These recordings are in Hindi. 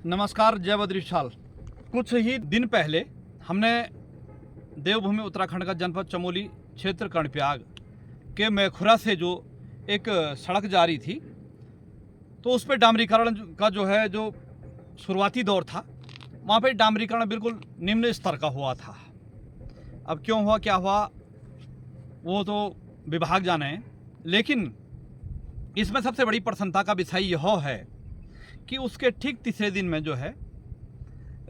नमस्कार, जय बद्रीशाल। कुछ ही दिन पहले हमने देवभूमि उत्तराखंड का जनपद चमोली क्षेत्र कर्णप्रयाग के मैखुरा से जो एक सड़क जारी थी, तो उस पर डामरीकरण का जो शुरुआती दौर था, वहाँ पे डामरीकरण बिल्कुल निम्न स्तर का हुआ था। अब क्यों हुआ, क्या हुआ, वो तो विभाग जाने, लेकिन इसमें सबसे बड़ी प्रसन्नता का विषय यह है कि उसके ठीक तीसरे दिन में जो है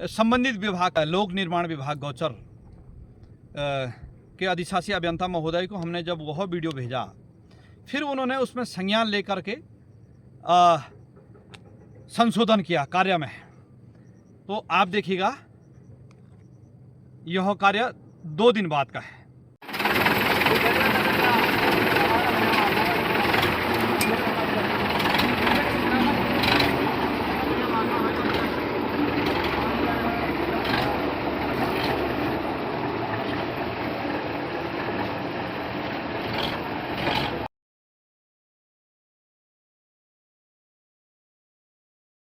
संबंधित विभाग, लोक निर्माण विभाग गौचर के अधिशासी अभियंता महोदय को हमने जब वह वीडियो भेजा, फिर उन्होंने उसमें संज्ञान लेकर के संशोधन किया कार्य में। तो आप देखिएगा, यह कार्य 2 दिन बाद का है।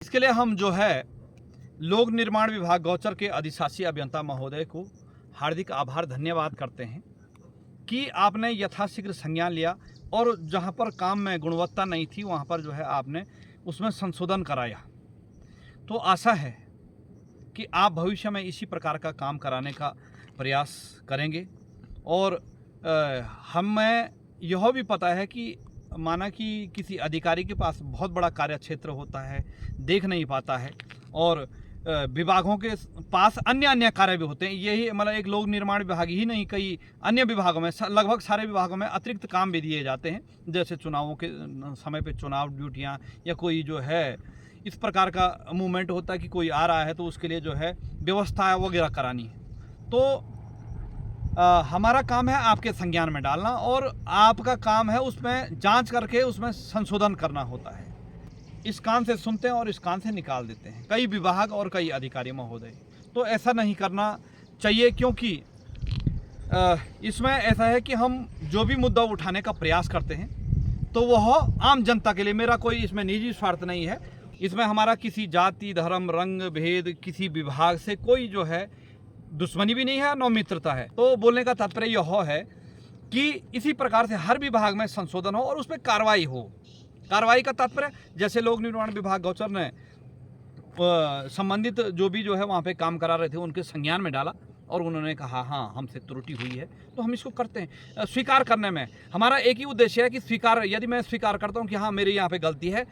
इसके लिए हम जो है लोक निर्माण विभाग गौचर के अधिशासी अभियंता महोदय को हार्दिक आभार धन्यवाद करते हैं कि आपने यथाशीघ्र संज्ञान लिया और जहां पर काम में गुणवत्ता नहीं थी वहां पर जो है आपने उसमें संशोधन कराया। तो आशा है कि आप भविष्य में इसी प्रकार का काम कराने का प्रयास करेंगे। और हमें यह भी पता है कि माना कि किसी अधिकारी के पास बहुत बड़ा कार्य क्षेत्र होता है, देख नहीं पाता है, और विभागों के पास अन्य कार्य भी होते हैं। यही मतलब एक लोक निर्माण विभाग ही नहीं, कई अन्य विभागों में, लगभग सारे विभागों में अतिरिक्त काम भी दिए जाते हैं, जैसे चुनावों के समय पे चुनाव ड्यूटियां, या कोई जो है इस प्रकार का मूवमेंट होता है कि कोई आ रहा है तो उसके लिए जो है व्यवस्था वगैरह करानी है। तो हमारा काम है आपके संज्ञान में डालना, और आपका काम है उसमें जांच करके उसमें संशोधन करना होता है। इस कान से सुनते हैं और इस कान से निकाल देते हैं कई विभाग और कई अधिकारी महोदय। तो ऐसा नहीं करना चाहिए, क्योंकि इसमें ऐसा है कि हम जो भी मुद्दा उठाने का प्रयास करते हैं तो वह आम जनता के लिए, मेरा कोई इसमें निजी स्वार्थ नहीं है, इसमें हमारा किसी जाति, धर्म, रंग भेद, किसी विभाग से कोई जो है दुश्मनी भी नहीं है, न मित्रता है। तो बोलने का तात्पर्य यह है कि इसी प्रकार से हर विभाग में संशोधन हो और उस पर कार्रवाई हो। कार्रवाई का तात्पर्य, जैसे लोक निर्माण विभाग गौचर ने संबंधित जो भी जो है वहाँ पे काम करा रहे थे उनके संज्ञान में डाला, और उन्होंने कहा हाँ हमसे त्रुटि हुई है, तो हम इसको करते हैं। स्वीकार करने में हमारा एक ही उद्देश्य है कि यदि मैं स्वीकार करता हूँ कि हाँ मेरे यहाँ पे गलती है,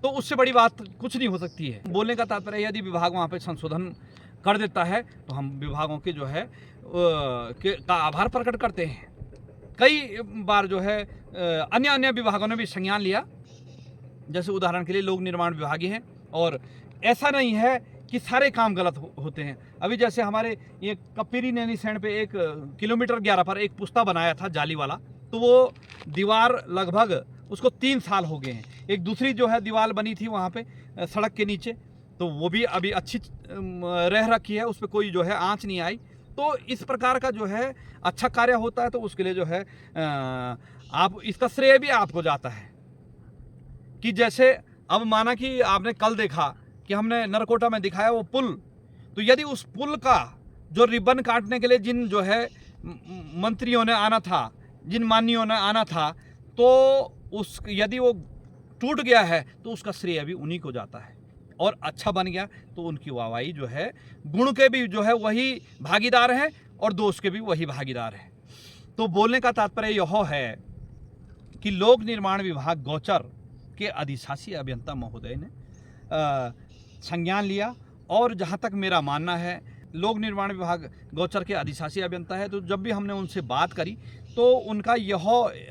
तो उससे बड़ी बात कुछ नहीं हो सकती है। बोलने का तात्पर्य, यदि विभाग वहाँ पे संशोधन कर देता है तो हम विभागों के जो है का आभार प्रकट करते हैं। कई बार जो है अन्य विभागों ने भी संज्ञान लिया, जैसे उदाहरण के लिए लोक निर्माण विभाग ही है, और ऐसा नहीं है कि सारे काम गलत होते हैं। अभी जैसे हमारे ये कपिरी नैनीसैंण पे 1 किलोमीटर 11 पर एक पुस्ता बनाया था जाली वाला, तो वो दीवार लगभग उसको 3 साल हो गए हैं। एक दूसरी जो है दीवार बनी थी वहाँ पे सड़क के नीचे, तो वो भी अभी अच्छी रह रखी है, उस पर कोई जो है आँच नहीं आई। तो इस प्रकार का जो है अच्छा कार्य होता है, तो उसके लिए जो है आप, इसका श्रेय भी आपको जाता है। कि जैसे अब माना कि आपने कल देखा कि हमने नरकोटा में दिखाया वो पुल, तो यदि उस पुल का जो रिबन काटने के लिए जिन जो है मंत्रियों ने आना था, जिन माननीयों ने आना था, तो यदि वो टूट गया है तो उसका श्रेय भी उन्हीं को जाता है, और अच्छा बन गया तो उनकी वाहवाही जो है, गुण के भी जो है वही भागीदार हैं और दोष के भी वही भागीदार हैं। तो बोलने का तात्पर्य यह है कि लोक निर्माण विभाग गौचर के अधिशासी अभियंता महोदय ने संज्ञान लिया, और जहाँ तक मेरा मानना है, लोक निर्माण विभाग गौचर के अधिशासी अभियंता है, तो जब भी हमने उनसे बात करी तो उनका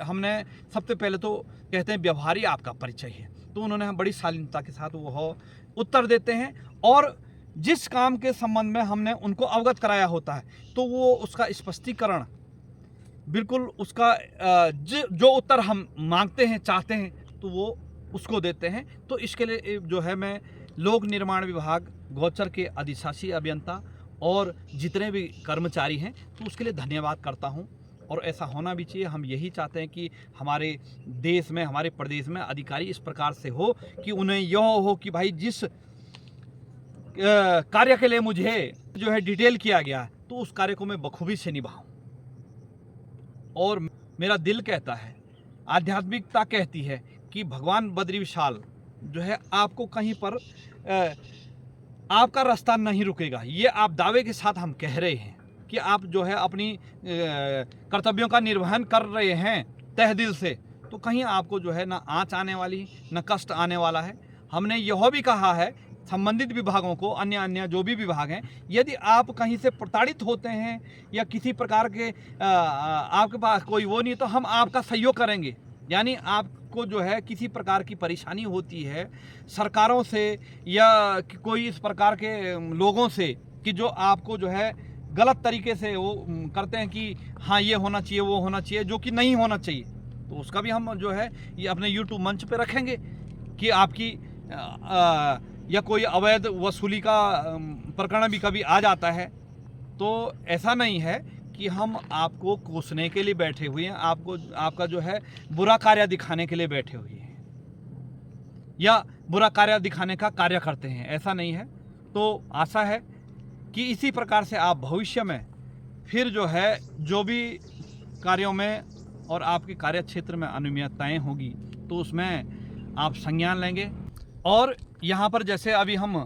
हमने सबसे पहले तो कहते हैं व्यवहारी आपका परिचय है, तो उन्होंने बड़ी शालीनता के साथ वह उत्तर देते हैं, और जिस काम के संबंध में हमने उनको अवगत कराया होता है तो वो उसका स्पष्टीकरण बिल्कुल, उसका जो उत्तर हम मांगते हैं, चाहते हैं, तो वो उसको देते हैं। तो इसके लिए जो है मैं लोक निर्माण विभाग गौचर के अधिशासी अभियंता और जितने भी कर्मचारी हैं तो उसके लिए धन्यवाद करता हूं। और ऐसा होना भी चाहिए। हम यही चाहते हैं कि हमारे देश में, हमारे प्रदेश में अधिकारी इस प्रकार से हो कि उन्हें यह हो कि भाई जिस कार्य के लिए मुझे जो है डिटेल किया गया, तो उस कार्य को मैं बखूबी से निभाऊं। और मेरा दिल कहता है, आध्यात्मिकता कहती है कि भगवान बद्री विशाल जो है आपको कहीं पर आपका रास्ता नहीं रुकेगा। ये आप दावे के साथ हम कह रहे हैं कि आप जो है अपनी कर्तव्यों का निर्वहन कर रहे हैं तह दिल से, तो कहीं आपको जो है ना आँच आने वाली, ना कष्ट आने वाला है। हमने यह भी कहा है संबंधित विभागों को, अन्य जो भी विभाग हैं, यदि आप कहीं से प्रताड़ित होते हैं या किसी प्रकार के आपके पास कोई वो नहीं, तो हम आपका सहयोग करेंगे। यानी आपको जो है किसी प्रकार की परेशानी होती है सरकारों से या कोई इस प्रकार के लोगों से कि जो आपको जो है गलत तरीके से वो करते हैं कि हाँ ये होना चाहिए, वो होना चाहिए, जो कि नहीं होना चाहिए, तो उसका भी हम जो है ये अपने YouTube मंच पे रखेंगे कि आपकी या कोई अवैध वसूली का प्रकरण भी कभी आ जाता है। तो ऐसा नहीं है कि हम आपको कोसने के लिए बैठे हुए हैं, आपका जो है बुरा कार्य दिखाने के लिए बैठे हुए हैं या बुरा कार्य दिखाने का कार्य करते हैं, ऐसा नहीं है। तो आशा है कि इसी प्रकार से आप भविष्य में फिर जो है जो भी कार्यों में और आपके कार्य क्षेत्र में अनियमितताएं होगी तो उसमें आप संज्ञान लेंगे। और यहाँ पर जैसे अभी हम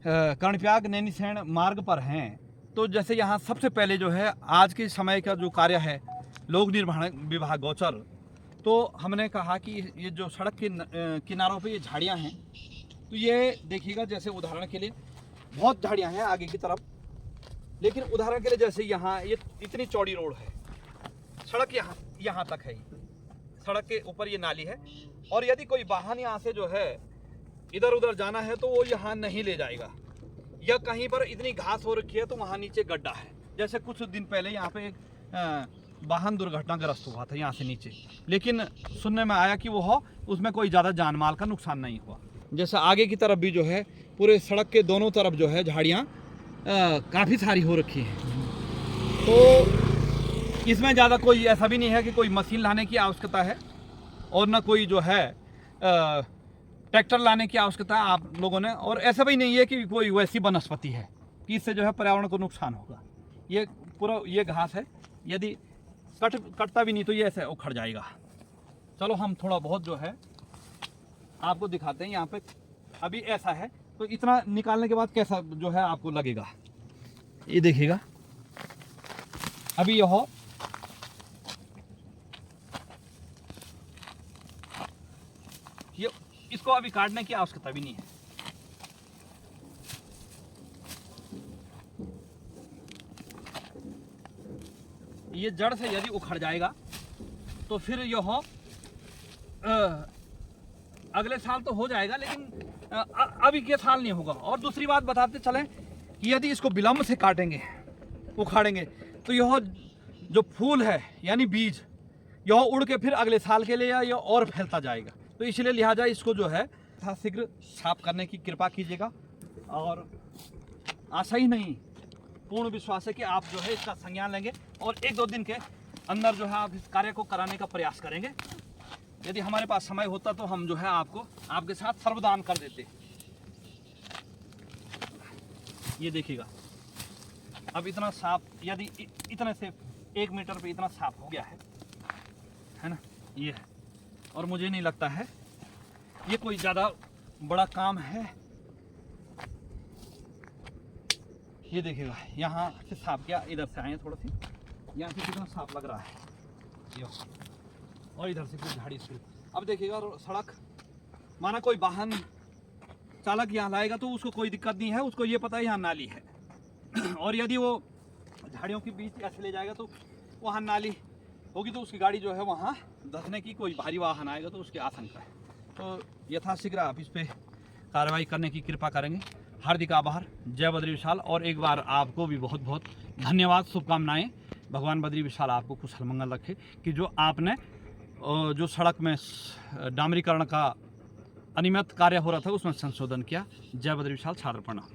कर्णप्रयाग नैनीसैण मार्ग पर हैं, तो जैसे यहाँ सबसे पहले जो है आज के समय का जो कार्य है लोक निर्माण विभाग गोचर, तो हमने कहा कि ये जो सड़क के किनारों पे ये झाड़ियाँ हैं, तो ये देखिएगा जैसे उदाहरण के लिए बहुत झाड़ियाँ हैं आगे की तरफ, लेकिन उदाहरण के लिए जैसे यहाँ ये इतनी चौड़ी रोड है, सड़क यहाँ तक है, सड़क के ऊपर ये नाली है, और यदि कोई वाहन यहाँ से जो है इधर उधर जाना है तो वो यहाँ नहीं ले जाएगा। या कहीं पर इतनी घास हो रखी है तो वहाँ नीचे गड्ढा है। जैसे कुछ दिन पहले यहाँ पे एक वाहन दुर्घटनाग्रस्त हुआ था यहाँ से नीचे, लेकिन सुनने में आया कि वो उसमें कोई ज़्यादा जान माल का नुकसान नहीं हुआ। जैसे आगे की तरफ भी जो है पूरे सड़क के दोनों तरफ जो है झाड़ियाँ काफ़ी सारी हो रखी हैं। तो इसमें ज़्यादा कोई ऐसा भी नहीं है कि कोई मशीन लाने की आवश्यकता है और ना कोई जो है ट्रैक्टर लाने की आवश्यकता है आप लोगों ने, और ऐसा भी नहीं है कि कोई वैसी वनस्पति है कि इससे जो है पर्यावरण को नुकसान होगा। ये पूरा ये घास है, यदि कटता भी नहीं तो ये ऐसे उखड़ जाएगा। चलो हम थोड़ा बहुत जो है आपको दिखाते हैं। यहाँ पे अभी ऐसा है, तो इतना निकालने के बाद कैसा जो है आपको लगेगा, ये देखिएगा। अभी यह इसको अभी काटने की आवश्यकता भी नहीं है। ये जड़ से यदि उखड़ जाएगा तो फिर यह अगले साल तो हो जाएगा, लेकिन अभी के साल नहीं होगा। और दूसरी बात बताते चलें कि यदि इसको विलंब से काटेंगे, उखाड़ेंगे, तो यह जो फूल है यानी बीज, यह उड़ के फिर अगले साल के लिए यह और फैलता जाएगा। तो इसलिए लिहाजा इसको जो है शीघ्र साफ करने की कृपा कीजिएगा। और आशा ही नहीं, पूर्ण विश्वास है कि आप जो है इसका संज्ञान लेंगे और 1-2 दिन के अंदर जो है आप इस कार्य को कराने का प्रयास करेंगे। यदि हमारे पास समय होता तो हम जो है आपको आपके साथ सर्वदान कर देते। ये देखिएगा, अब इतना साफ, यदि इतने से 1 मीटर पे इतना साफ हो गया है ना, ये है। और मुझे नहीं लगता है ये कोई ज़्यादा बड़ा काम है। ये देखिएगा, यहाँ से साफ किया, इधर से आए थोड़ा सी, यहाँ से कितना साफ लग रहा है, और इधर से फिर झाड़ी शुरू। अब देखिएगा सड़क, माना कोई वाहन चालक यहाँ लाएगा तो उसको कोई दिक्कत नहीं है, उसको ये पता है यहाँ नाली है। और यदि वो झाड़ियों के बीच ऐसे ले जाएगा तो वहाँ नाली होगी, तो उसकी गाड़ी जो है वहाँ धंसने की, कोई भारी वाहन आएगा तो उसकी आशंका है। तो यथाशीघ्र आप इस पे कार्रवाई करने की कृपा करेंगे। हार्दिक आभार। जय बद्री विशाल। और एक बार आपको भी बहुत बहुत धन्यवाद, शुभकामनाएं। भगवान बद्री विशाल आपको कुशल मंगल रखे कि जो आपने जो सड़क में डामरीकरण का अनियमित कार्य हो रहा था उसमें संशोधन किया। जय बद्री विशाल। छात्र प्रणाम।